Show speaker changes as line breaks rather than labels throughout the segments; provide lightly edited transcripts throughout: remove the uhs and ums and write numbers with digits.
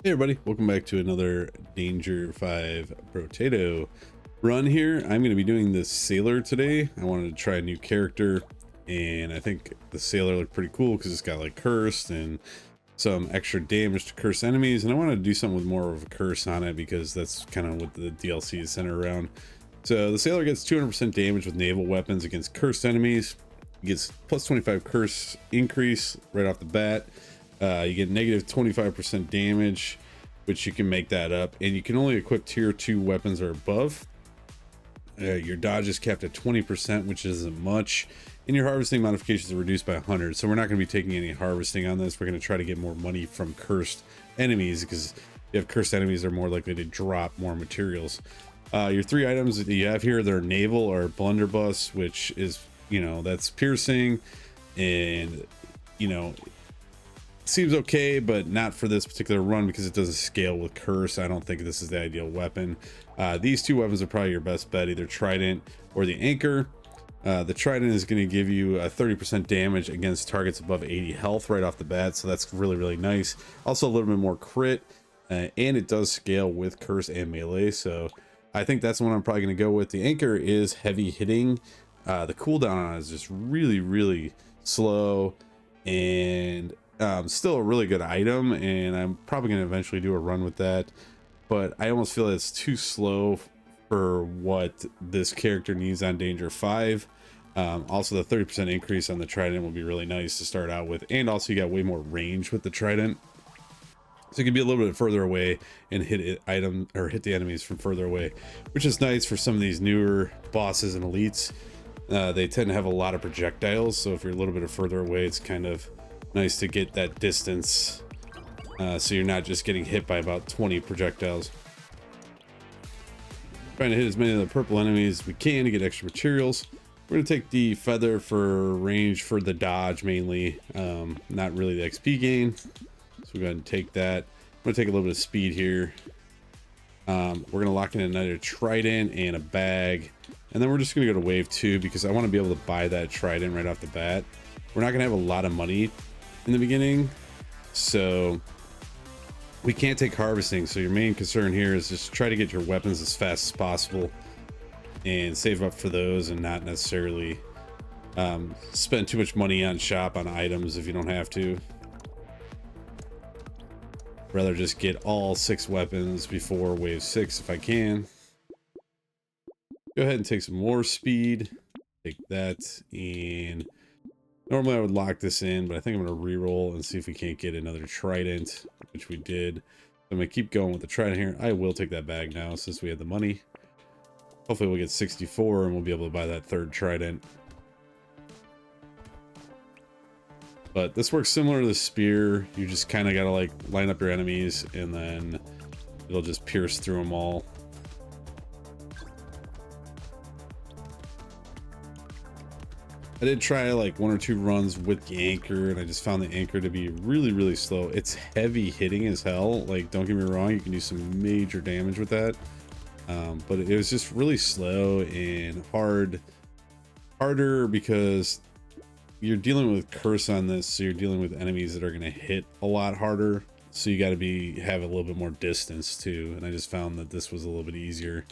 Hey everybody, welcome back to another Danger 5 Brotato run here. I'm going to be doing this sailor today. I wanted to try a new character, and I think the sailor looked pretty cool because it's got like cursed and some extra damage to curse enemies, and I wanted to do something with more of a curse on it because that's kind of what the DLC is centered around. So the sailor gets 200% damage with naval weapons against cursed enemies. He gets plus 25 curse increase right off the bat. You get negative 25% damage, which you can make that up, and you can only equip tier 2 weapons or above. Your dodge is capped at 20%, which isn't much, and your harvesting modifications are reduced by 100. So we're not going to be taking any harvesting on this. We're going to try to get more money from cursed enemies, because if you have cursed enemies, they're more likely to drop more materials. Your 3 items that you have here, they're naval or blunderbuss, which is, that's piercing, and seems okay, but not for this particular run because it doesn't scale with curse. I don't think this is the ideal weapon. These 2 weapons are probably your best bet, either Trident or the Anchor. The Trident is going to give you a 30% damage against targets above 80 health right off the bat, so that's really nice. Also a little bit more crit, and it does scale with curse and melee, so I think that's the one I'm probably going to go with. The Anchor is heavy hitting. The cooldown on it is just really slow, and still a really good item, and I'm probably going to eventually do a run with that, but I almost feel it's too slow for what this character needs on Danger 5. Also, the 30% increase on the Trident will be really nice to start out with, and also you got way more range with the Trident, so you can be a little bit further away and hit the enemies from further away, which is nice for some of these newer bosses and elites. They tend to have a lot of projectiles, so if you're a little bit further away, it's kind of nice to get that distance, so you're not just getting hit by about 20 projectiles. Trying to hit as many of the purple enemies as we can to get extra materials. We're going to take the feather for range for the dodge mainly, not really the XP gain, so we're going to take that. I'm going to take a little bit of speed here. We're going to lock in another Trident and a bag, and then we're just going to go to wave 2 because I want to be able to buy that Trident right off the bat. We're not going to have a lot of money in the beginning, so we can't take harvesting, so your main concern here is just try to get your weapons as fast as possible and save up for those, and not necessarily spend too much money on shop on items if you don't have to. Rather just get all 6 weapons before wave 6 if I can. Go ahead and take some more speed, take that, and normally I would lock this in, but I think I'm going to re-roll and see if we can't get another Trident, which we did. I'm going to keep going with the Trident here. I will take that bag now since we had the money. Hopefully we'll get 64 and we'll be able to buy that 3rd Trident. But this works similar to the spear. You just kind of got to like line up your enemies, and then it'll just pierce through them all. I did try like 1 or 2 runs with the Anchor, and I just found the Anchor to be really slow. It's heavy hitting as hell. Like, don't get me wrong, you can do some major damage with that. But it was just really slow and harder because you're dealing with curse on this, so you're dealing with enemies that are going to hit a lot harder. So you got to have a little bit more distance too. And I just found that this was a little bit easier.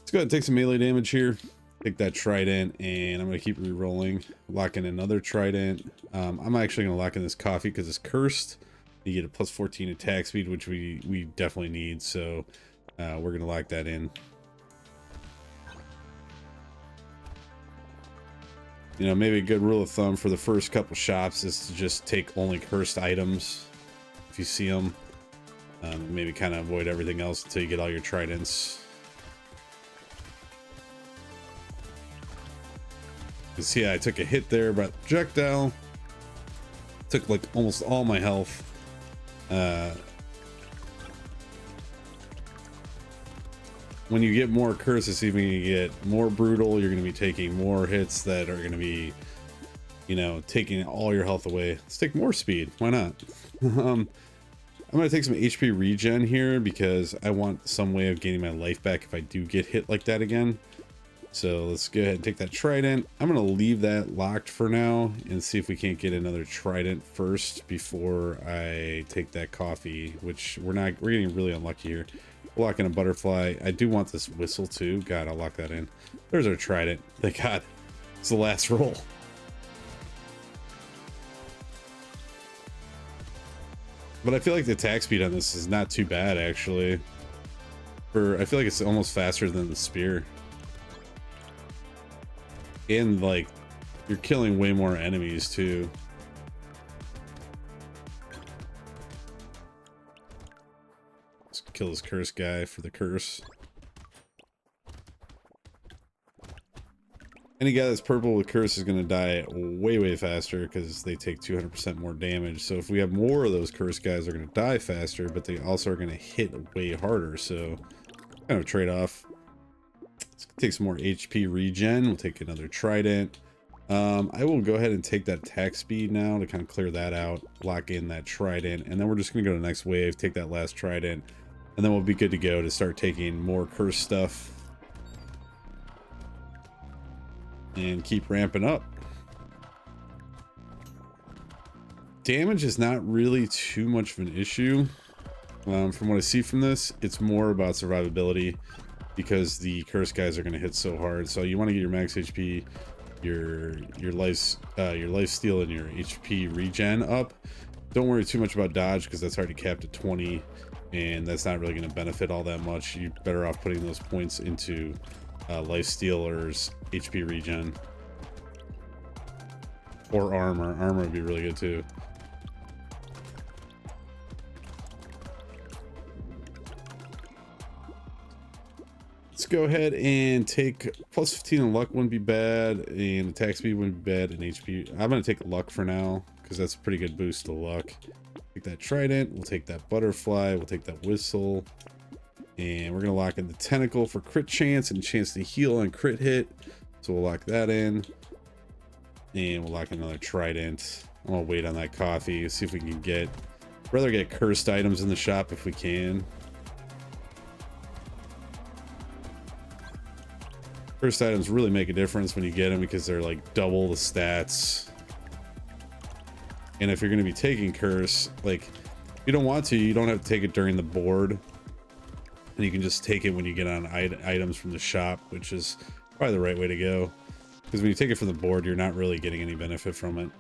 Let's go ahead and take some melee damage here. Take that Trident, and I'm going to keep re-rolling. Lock in another Trident. I'm actually going to lock in this coffee because it's cursed. You get a plus 14 attack speed, which we definitely need, so we're going to lock that in. Maybe a good rule of thumb for the first couple shops is to just take only cursed items if you see them. Maybe kind of avoid everything else until you get all your Tridents. You see, I took a hit there by the projectile. Took like almost all my health. When you get more curses, even you get more brutal, you're going to be taking more hits that are going to be, taking all your health away. Let's take more speed. Why not? I'm going to take some HP regen here because I want some way of gaining my life back if I do get hit like that again. So let's go ahead and take that Trident. I'm going to leave that locked for now and see if we can't get another Trident first before I take that coffee, which we're getting really unlucky here. We'll lock in a butterfly. I do want this whistle too. God, I'll lock that in. There's our Trident. Thank God. It's the last roll. But I feel like the attack speed on this is not too bad, actually. I feel like it's almost faster than the spear. And like you're killing way more enemies too. Let's kill this curse guy for the curse. Any guy that's purple with curse is going to die way faster because they take 200% more damage. So if we have more of those curse guys, they're going to die faster, but they also are going to hit way harder. So kind of a trade-off. Let's take some more HP regen. We'll take another Trident. I will go ahead and take that attack speed now to kind of clear that out, lock in that Trident, and then we're just going to go to the next wave, take that last Trident, and then we'll be good to go to start taking more curse stuff and keep ramping up. Damage is not really too much of an issue. From what I see from this, it's more about survivability because the curse guys are going to hit so hard. So you want to get your max HP, your life steal, and your HP regen up. Don't worry too much about dodge because that's already capped at 20, and that's not really going to benefit all that much. You're better off putting those points into life stealers, HP regen, or armor. Armor would be really good too. Let's go ahead and take plus 15 in luck wouldn't be bad, and attack speed wouldn't be bad, and HP. I'm going to take luck for now because that's a pretty good boost to luck. Take that Trident, we'll take that butterfly, we'll take that whistle, and we're going to lock in the tentacle for crit chance and chance to heal on crit hit. So we'll lock that in, and we'll lock another Trident. I'm going to wait on that coffee, see if we can get, rather get cursed items in the shop if we can. Cursed items really make a difference when you get them because they're like double the stats. And if you're going to be taking curse, like if you don't want to, you don't have to take it during the board, and you can just take it when you get on items from the shop, which is probably the right way to go, because when you take it from the board, you're not really getting any benefit from it.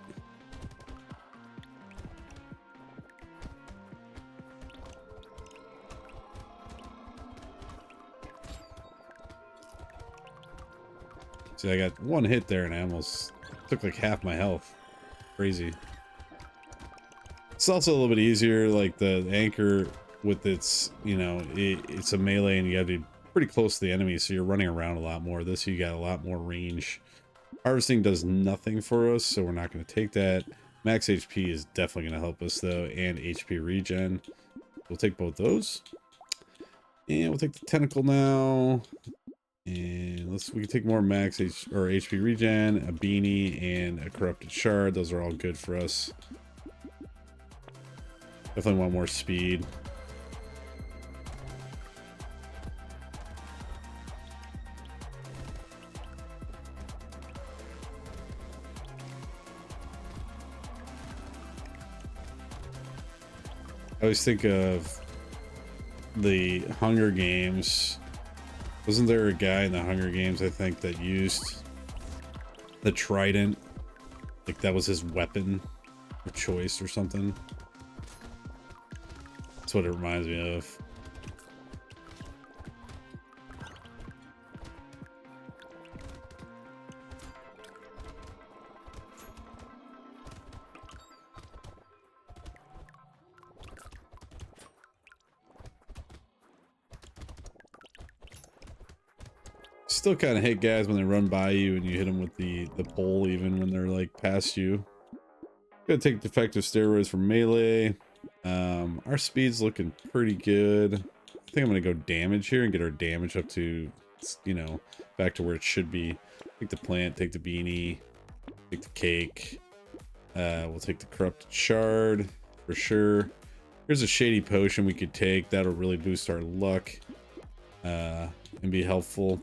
See, I got one hit there and I almost took like half my health. Crazy. It's also a little bit easier, like the anchor with its, you know, it's a melee and you have to be pretty close to the enemy, so you're running around a lot more. This, you got a lot more range. Harvesting does nothing for us, so we're not going to take that. Max HP is definitely going to help us though, and HP regen. We'll take both those. And we'll take the tentacle now. And we can take more max HP regen, a beanie, and a corrupted shard. Those are all good for us. Definitely want more speed. I always think of the Hunger Games. Wasn't there a guy in the Hunger Games, I think, that used the Trident? Like that was his weapon of choice or something. That's what it reminds me of. Still kind of hate guys when they run by you and you hit them with the pole, even when they're like past you. Gonna take defective steroids for melee. Our speed's looking pretty good. I think I'm gonna go damage here and get our damage up to, you know, back to where it should be. Take the plant, take the beanie, take the cake. We'll take the corrupted shard for sure. Here's a shady potion we could take. That'll really boost our luck and be helpful.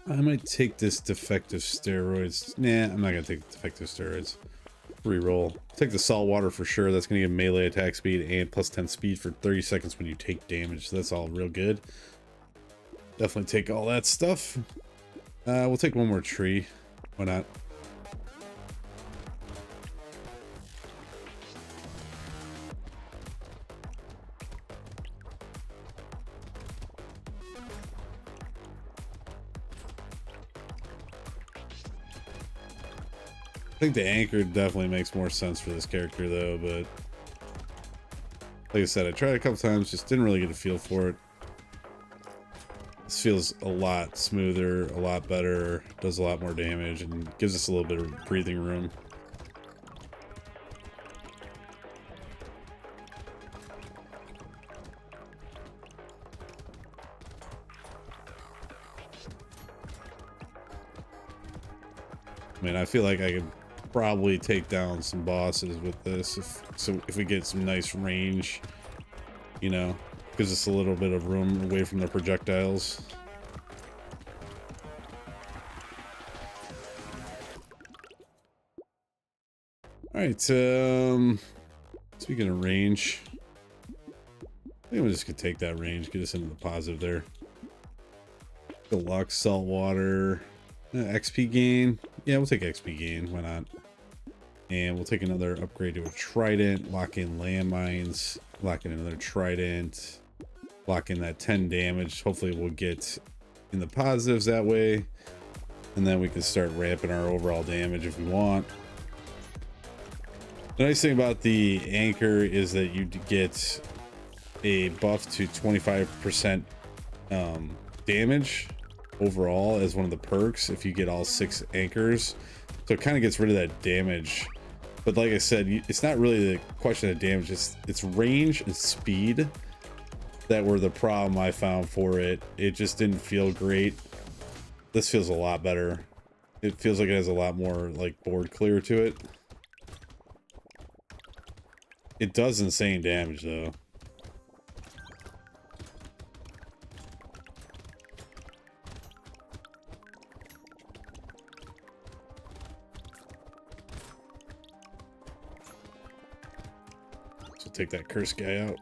I might take this defective steroids. Nah, I'm not gonna take defective steroids. Reroll. Take the salt water for sure. That's gonna give melee attack speed and plus 10 speed for 30 seconds when you take damage. So that's all real good. Definitely take all that stuff. We'll take one more tree. Why not? I think the anchor definitely makes more sense for this character though, but like I said, I tried a couple times, just didn't really get a feel for it. This feels a lot smoother, a lot better, does a lot more damage, and gives us a little bit of breathing room. I mean, I feel like I could probably take down some bosses with this if we get some nice range, you know, gives us a little bit of room away from the projectiles. All right, speaking of range, I think we just could take that range, get us into the positive there. Deluxe salt water, XP gain. Yeah, we'll take XP gain. Why not? And we'll take another upgrade to a Trident, lock in landmines, lock in another Trident, lock in that 10 damage. Hopefully we'll get in the positives that way. And then we can start ramping our overall damage if we want. The nice thing about the anchor is that you get a buff to 25% damage overall as one of the perks if you get all 6 anchors. So it kind of gets rid of that damage. But like I said, it's not really the question of damage, it's range and speed that were the problem I found for it. It just didn't feel great. This feels a lot better. It feels like it has a lot more like board clear to it. It does insane damage though. So take that cursed guy out.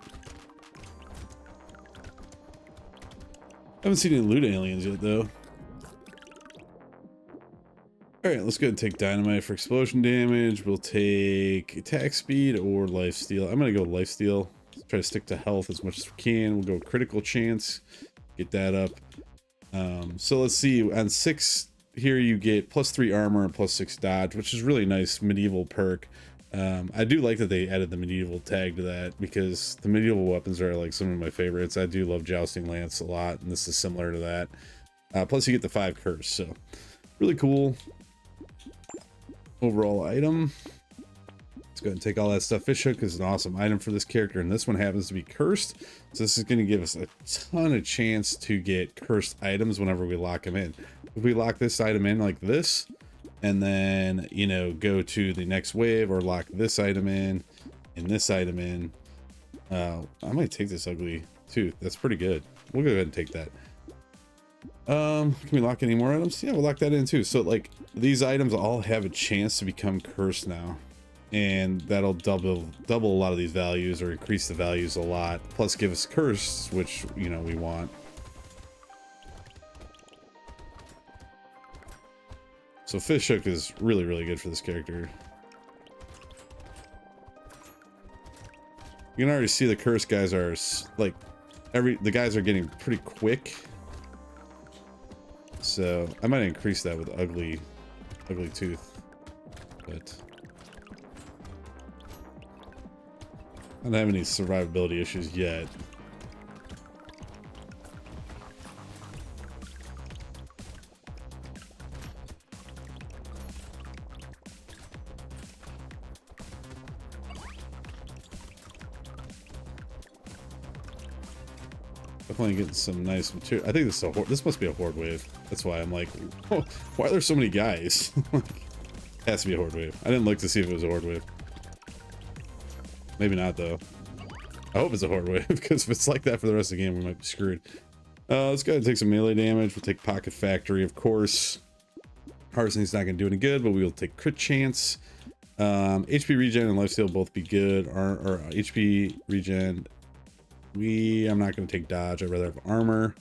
I haven't seen any loot aliens yet though. Alright, let's go ahead and take dynamite for explosion damage. We'll take attack speed or lifesteal. I'm gonna go lifesteal. Try to stick to health as much as we can. We'll go critical chance. Get that up. So let's see. On 6 here you get +3 armor and +6 dodge, which is really nice medieval perk. I do like that they added the medieval tag to that because the medieval weapons are like some of my favorites. I do love jousting lance a lot, and this is similar to that. Plus you get the 5 curse, so really cool. Overall item. Let's go ahead and take all that stuff. Fish hook is an awesome item for this character, and this one happens to be cursed, so this is going to give us a ton of chance to get cursed items whenever we lock them in. If we lock this item in like this, and then, you know, go to the next wave, or lock this item in and this item in, I might take this ugly tooth. That's pretty good. We'll go ahead and take that. Can we lock any more items? Yeah, we'll lock that in too. So like these items all have a chance to become cursed now, and that'll double a lot of these values, or increase the values a lot, plus give us curse, which, you know, we want. So fish hook is really, really good for this character. You can already see the curse guys are like the guys are getting pretty quick. So I might increase that with ugly tooth, but I don't have any survivability issues yet. Definitely getting some nice material. I think this is a horde. This must be a horde wave. That's why I'm like, oh, why are there so many guys? Like, has to be a horde wave. I didn't look to see if it was a horde wave. Maybe not though. I hope it's a horde wave, because if it's like that for the rest of the game, we might be screwed. Let's go ahead and take some melee damage. We'll take Pocket Factory, of course. Harvesting's not going to do any good, but we will take crit chance. HP regen and lifesteal both be good. Our HP regen, I'm not going to take dodge. I'd rather have armor.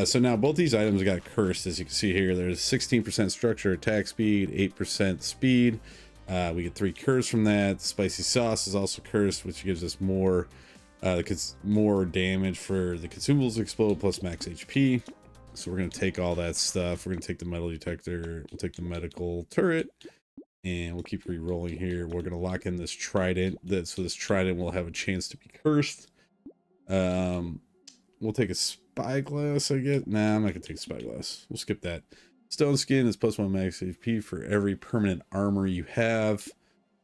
So now both these items got cursed, as you can see here. There's 16% structure, attack speed, 8% speed. We get 3 curse from that. Spicy sauce is also cursed, which gives us more damage for the consumables to explode plus max HP. So we're going to take all that stuff. We're going to take the metal detector. We'll take the medical turret, and we'll keep re-rolling here. We're going to lock in this trident. So this trident will have a chance to be cursed. We'll take a spyglass, I guess. Nah, I'm not going to take a spyglass. We'll skip that. Stone skin is plus 1 max HP for every permanent armor you have.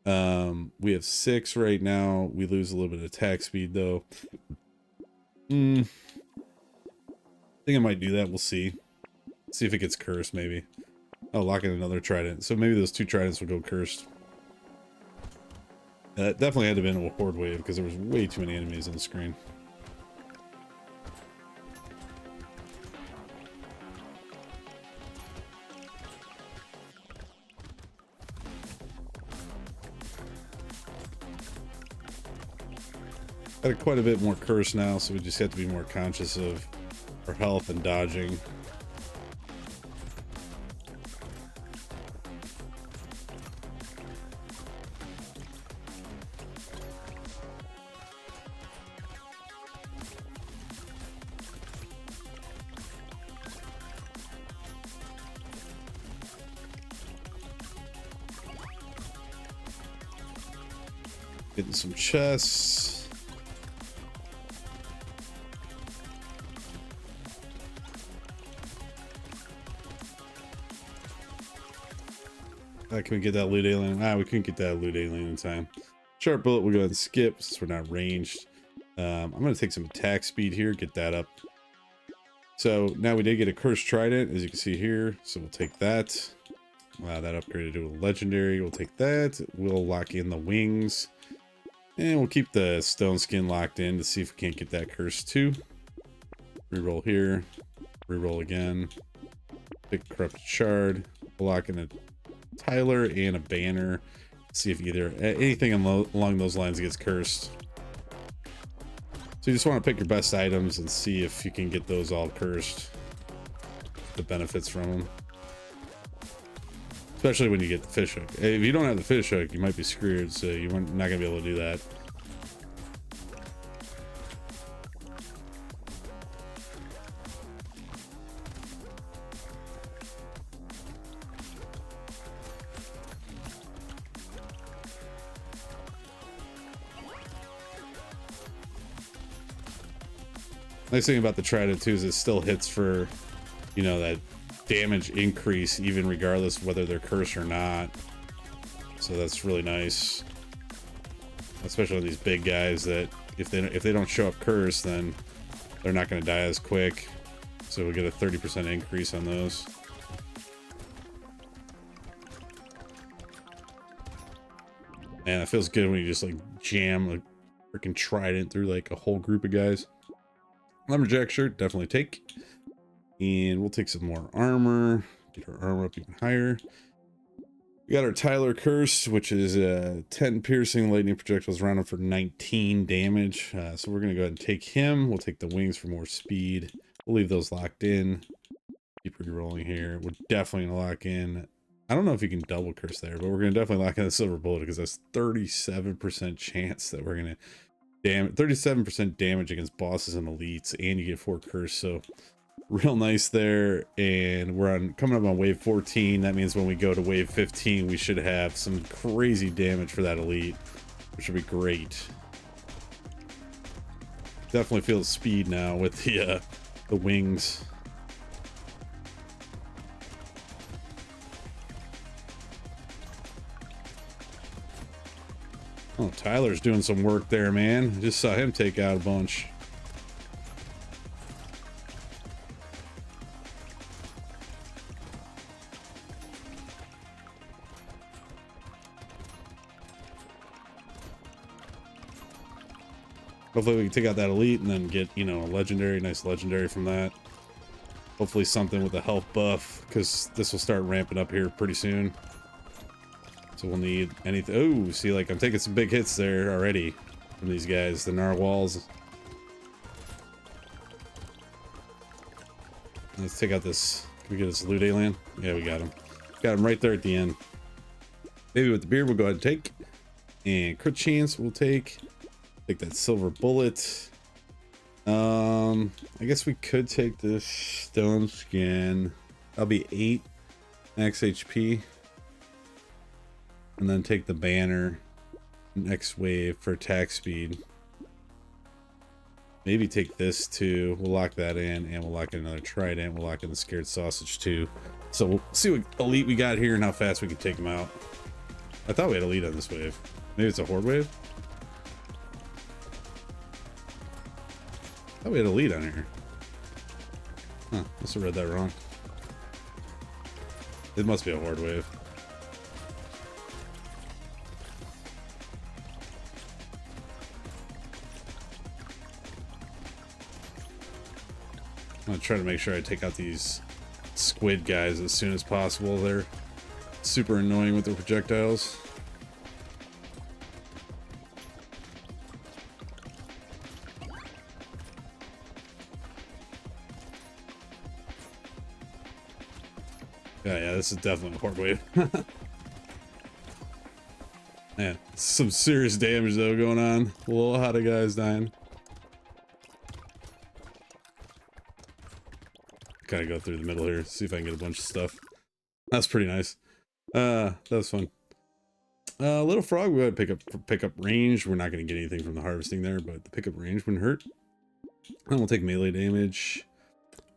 We have 6 right now. We lose a little bit of attack speed though. I think I might do that. We'll see. See if it gets cursed maybe. Oh, lock in another trident. So maybe those 2 tridents will go cursed. That definitely had to have been a horde wave because there was way too many enemies on the screen. Got quite a bit more curse now, so we just have to be more conscious of our health and dodging. Getting some chests. Can we get that loot alien? We couldn't get that loot alien in time. Sharp bullet, we'll go ahead and skip since we're not ranged. I'm going to take some attack speed here, get that up. So now we did get a cursed trident, as you can see here. So we'll take that. Wow, that upgraded to a legendary. We'll take that. We'll lock in the wings. And we'll keep the stone skin locked in to see if we can't get that curse too. Reroll here. Reroll again. Pick corrupted shard. We'll lock in a Tyler and a banner. See if either anything along those lines gets cursed. So you just want to pick your best items and see if you can get those all cursed. The benefits from them. Especially when you get the fish hook. If you don't have the fish hook, you might be screwed, so you're not going to be able to do that. Nice thing about the Trident too is it still hits for, you know, that damage increase even regardless of whether they're cursed or not. So that's really nice, especially on these big guys that if they don't show up cursed, then they're not going to die as quick. So we get a 30% increase on those. Man, it feels good when you just like jam a freaking Trident through like a whole group of guys. Lumberjack shirt, definitely take. And we'll take some more armor. Get our armor up even higher. We got our Tyler Curse, which is 10 piercing lightning projectiles rounded for 19 damage. So we're going to go ahead and take him. We'll take the wings for more speed. We'll leave those locked in. Keep re-rolling here. We're definitely going to lock in. I don't know if you can double curse there, but we're going to definitely lock in the silver bullet because that's 37% chance that we're going to 37% damage against bosses and elites, and you get 4 curse, so real nice there. And we're coming up on wave 14. That means when we go to wave 15 we should have some crazy damage for that elite, which would be great. Definitely feel the speed now with the wings. Oh, Tyler's doing some work there, man. I just saw him take out a bunch. Hopefully we can take out that elite and then get, you know, a legendary, nice legendary from that. Hopefully something with a health buff, because this will start ramping up here pretty soon. So we'll need anything. Oh, see, like, I'm taking some big hits there already from these guys, the narwhals. Let's take out this. Can we get this loot alien? Yeah, we got him. Got him right there at the end. Maybe with the beard we'll go ahead and take. And crit chance we'll take. Take that silver bullet. I guess we could take this stone skin. That'll be 8 max HP. And then take the banner next wave for attack speed. Maybe take this too. We'll lock that in, and we'll lock in another trident. We'll lock in the scared sausage too. So we'll see what elite we got here and how fast we can take them out. I thought we had elite on this wave. Maybe it's a horde wave. I thought we had elite on here. Huh, must have read that wrong. It must be a horde wave. I'm gonna try to make sure I take out these squid guys as soon as possible. They're super annoying with their projectiles. Yeah, this is definitely a horde wave. Man, some serious damage though going on. A lot of guys dying. Gotta go through the middle here, see if I can get a bunch of stuff. That's pretty nice. That was fun. Little frog, we gotta pick up range. We're not gonna get anything from the harvesting there, but the pickup range wouldn't hurt. And we'll take melee damage.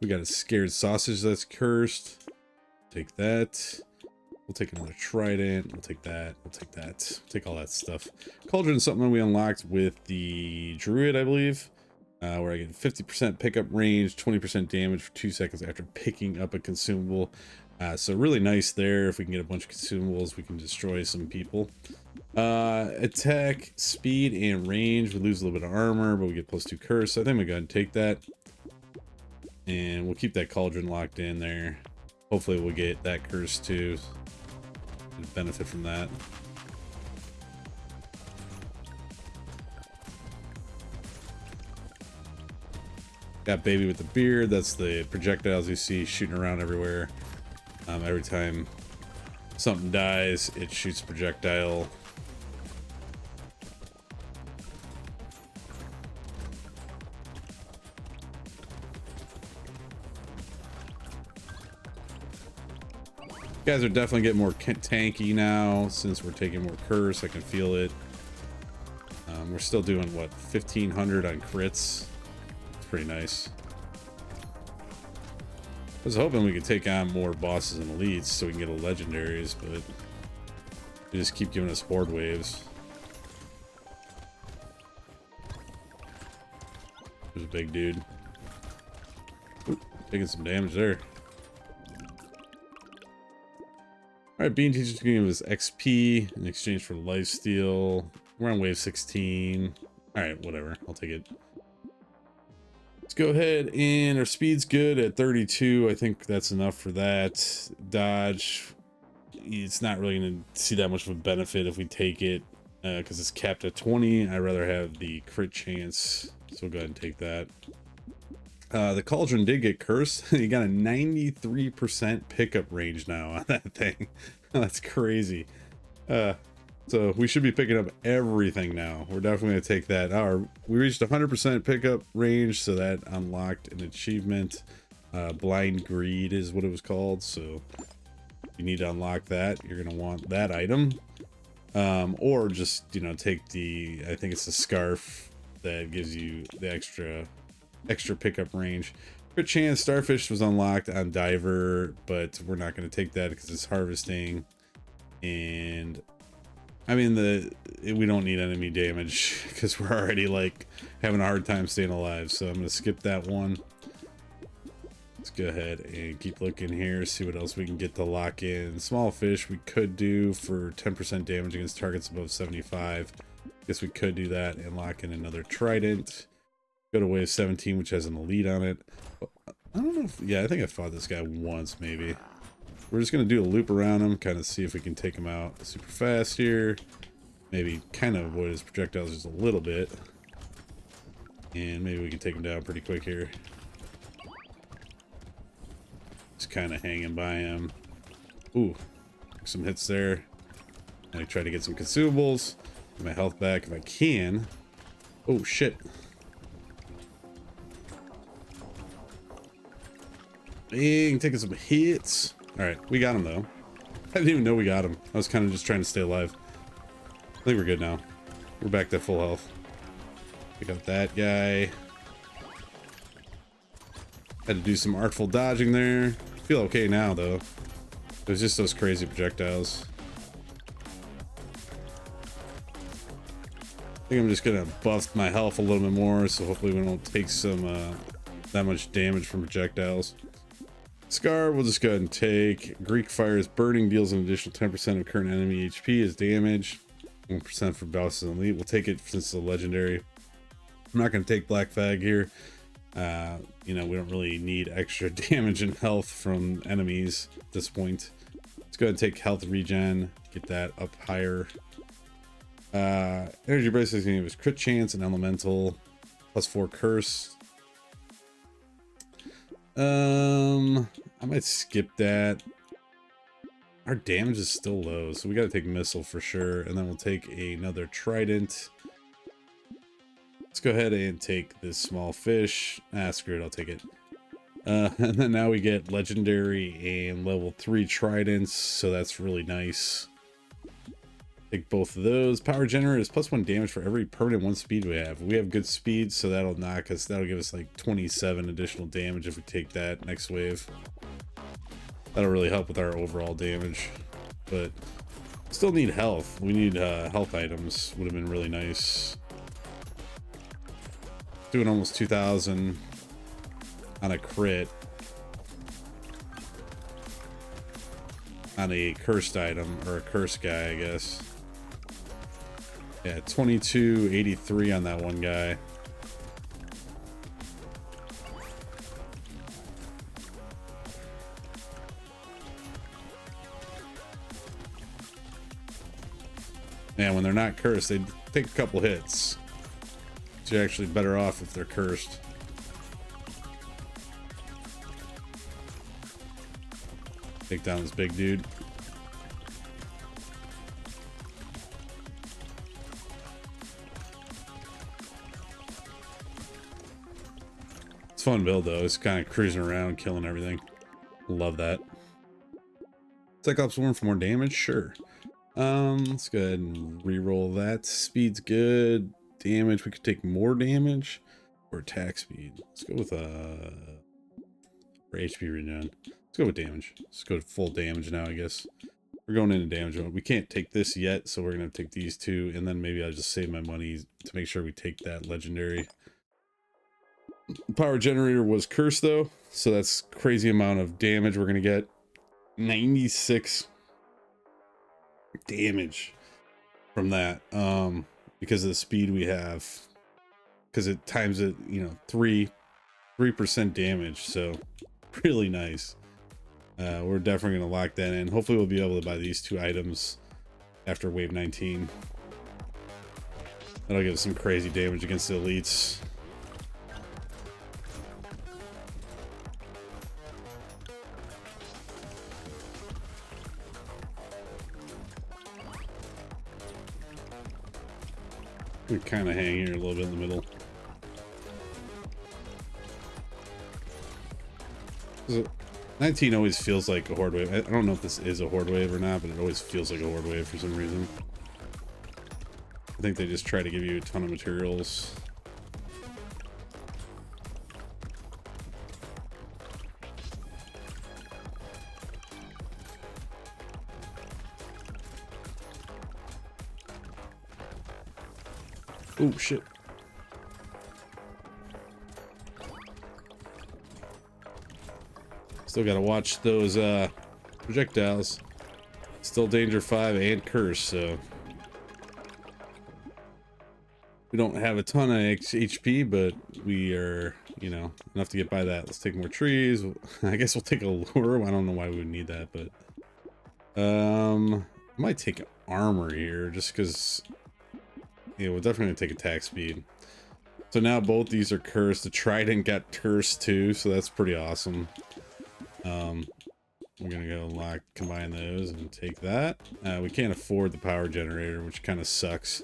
We got a scared sausage that's cursed. Take that. We'll take another trident. We'll take that. We'll take that. We'll take all that stuff. Cauldron is something we unlocked with the druid, I believe. Where I get 50% pickup range, 20% damage for 2 seconds after picking up a consumable. So really nice there. If we can get a bunch of consumables, we can destroy some people. Attack, speed, and range. We lose a little bit of armor, but we get +2 curse. So I think we go ahead and take that. And we'll keep that cauldron locked in there. Hopefully we'll get that curse too. Benefit from that. Got baby with the beard. That's the projectiles you see shooting around everywhere. Every time something dies, it shoots projectile. Guys are definitely getting more tanky now since we're taking more curse. I can feel it. We're still doing what, 1500 on crits. It's pretty nice. I was hoping we could take on more bosses and elites so we can get a legendaries, but they just keep giving us horde waves. There's a big dude. Ooh, taking some damage there. Alright, Bean Teacher's gonna give us XP in exchange for lifesteal. We're on wave 16. Alright, whatever. I'll take it. Let's go ahead, and our speed's good at 32. I think that's enough for that. Dodge. It's not really gonna see that much of a benefit if we take it, because it's capped at 20. I'd rather have the crit chance. So we'll go ahead and take that. The cauldron did get cursed. You got a 93% pickup range now on that thing. That's crazy. So we should be picking up everything now. We're definitely going to take that. We reached 100% pickup range, so that unlocked an achievement. Blind Greed is what it was called. So you need to unlock that. You're going to want that item. Or just, you know, take the, I think it's the scarf that gives you the extra pickup range. Crit chance starfish was unlocked on diver, but we're not going to take that because it's harvesting. And I mean, we don't need enemy damage because we're already like having a hard time staying alive, so I'm going to skip that one. Let's go ahead and keep looking here, see what else we can get to lock in. Small fish we could do for 10% damage against targets above 75. Guess we could do that and lock in another Trident. Go to wave 17, which has an elite on it. I don't know if, yeah, I think I fought this guy once, maybe. We're just going to do a loop around him, kind of see if we can take him out super fast here. Maybe kind of avoid his projectiles just a little bit. And maybe we can take him down pretty quick here. Just kind of hanging by him. Ooh, some hits there. I try to get some consumables. Get my health back if I can. Oh, shit. Dang, taking some hits. Alright, we got him though. I didn't even know we got him. I was kind of just trying to stay alive. I think we're good now. We're back to full health. We got that guy. Had to do some artful dodging there. Feel okay now though. It was just those crazy projectiles. I think I'm just gonna buff my health a little bit more, so hopefully we don't take some that much damage from projectiles. Scar, we'll just go ahead and take. Greek Fire's burning deals an additional 10% of current enemy HP as damage. 1% for bosses and elite. We'll take it since it's a legendary. I'm not going to take Black Fag here. You know, we don't really need extra damage and health from enemies at this point. Let's go ahead and take health regen. Get that up higher. Energy brace is going to give us crit chance and elemental. +4 curse. I might skip that. Our damage is still low, so we got to take missile for sure, and then we'll take another Trident. Let's go ahead and take this small fish. Screw it, I'll take it. And then now we get legendary and level 3 Tridents, so that's really nice. Take both of those. Power generator is +1 damage for every permanent 1 speed we have. We have good speed, so that'll knock us. That'll give us like 27 additional damage if we take that next wave. That'll really help with our overall damage. But still need health. We need health items. Would have been really nice. Doing almost 2,000 on a crit. On a cursed item, or a cursed guy, I guess. Yeah, 2283 on that one guy. Man, when they're not cursed, they take a couple hits. So you're actually better off if they're cursed. Take down this big dude. It's a fun build though. It's kind of cruising around, killing everything. Love that. Cyclops Worm for more damage? Sure. Let's go ahead and re-roll that. Speed's good. Damage, we could take more damage. Or attack speed. Let's go with for HP regen. Let's go with damage. Let's go to full damage now, I guess. We're going into damage mode. We can't take this yet, so we're gonna take these two, and then maybe I'll just save my money to make sure we take that legendary. Power generator was cursed though, so that's crazy amount of damage we're gonna get. 96 damage from that, because of the speed we have, because it times it, you know, 3% damage, so really nice. We're definitely gonna lock that in. Hopefully we'll be able to buy these two items after wave 19. That'll give us some crazy damage against the elites. We kind of hang here a little bit in the middle. 19 always feels like a horde wave. I don't know if this is a horde wave or not, but it always feels like a horde wave for some reason. I think they just try to give you a ton of materials. Oh shit. Still gotta watch those projectiles. Still danger 5 and curse, so We don't have a ton of HP, but we are, you know, enough to get by that. Let's take more trees. I guess we'll take a lure. I don't know why we would need that, but I might take armor here just because, yeah, we're definitely gonna take attack speed. So now both these are cursed. The Trident got cursed too, so that's pretty awesome. We're gonna go combine those and take that. We can't afford the power generator, which kind of sucks.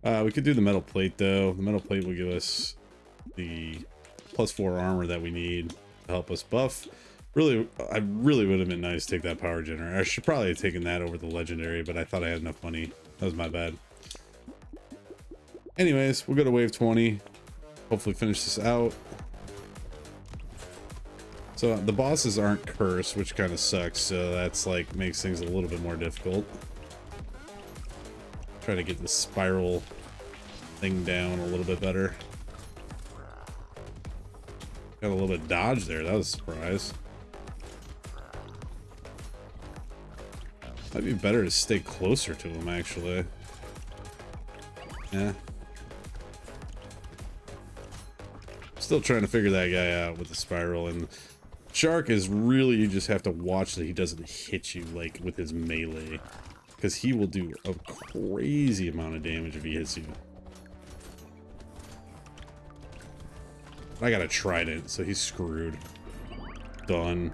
We could do the metal plate though. The metal plate will give us the +4 armor that we need to help us buff. Really, I really would have been nice to take that power generator. I should probably have taken that over the legendary, but I thought I had enough money. That was my bad. Anyways, we'll go to wave 20. Hopefully finish this out. So the bosses aren't cursed, which kind of sucks. So that's like makes things a little bit more difficult. Try to get the spiral thing down a little bit better. Got a little bit of dodge there. That was a surprise. Might be better to stay closer to him, actually. Yeah. Still trying to figure that guy out with the spiral, and Shark is really, you just have to watch that he doesn't hit you like with his melee, because he will do a crazy amount of damage if he hits you. I got a Trident, so he's screwed. Done.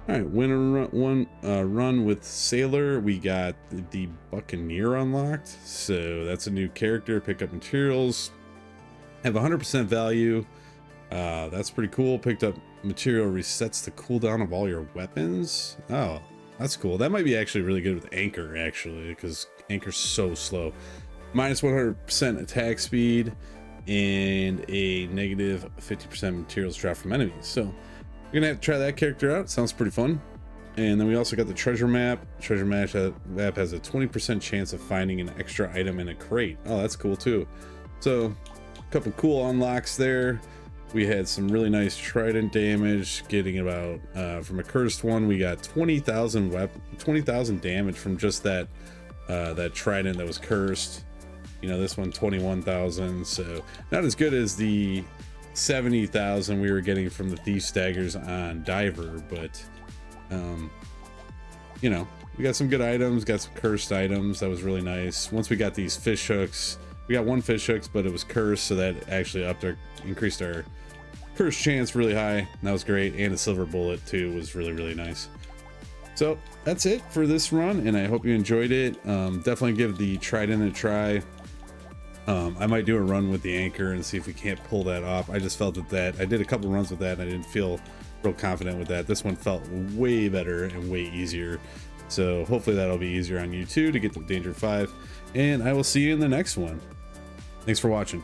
Alright, win a run with Sailor. We got the Buccaneer unlocked, so that's a new character. Pick up materials. Have 100% value. That's pretty cool. Picked up material, resets the cooldown of all your weapons. Oh, that's cool. That might be actually really good with Anchor, actually, because Anchor's so slow. Minus 100% attack speed and a negative 50% materials drop from enemies. So you're gonna have to try that character out. Sounds pretty fun. And then we also got the treasure map. Treasure map has a 20% chance of finding an extra item in a crate. Oh, that's cool too. So a couple cool unlocks there. We had some really nice Trident damage, getting about from a cursed one. We got 20,000 damage from just that that Trident that was cursed. You know, this one 21,000, so not as good as the 70,000 we were getting from the Thief Daggers on Diver, but you know, we got some good items, got some cursed items. That was really nice. Once we got these fish hooks, we got one fish hooks, but it was cursed, so that actually increased our curse chance really high. And that was great. And the silver bullet too was really, really nice. So that's it for this run, and I hope you enjoyed it. Definitely give the Trident a try. I might do a run with the Anchor and see if we can't pull that off. I just felt that I did a couple runs with that and I didn't feel real confident with that. This one felt way better and way easier. So hopefully that'll be easier on you too to get the Danger 5. And I will see you in the next one. Thanks for watching.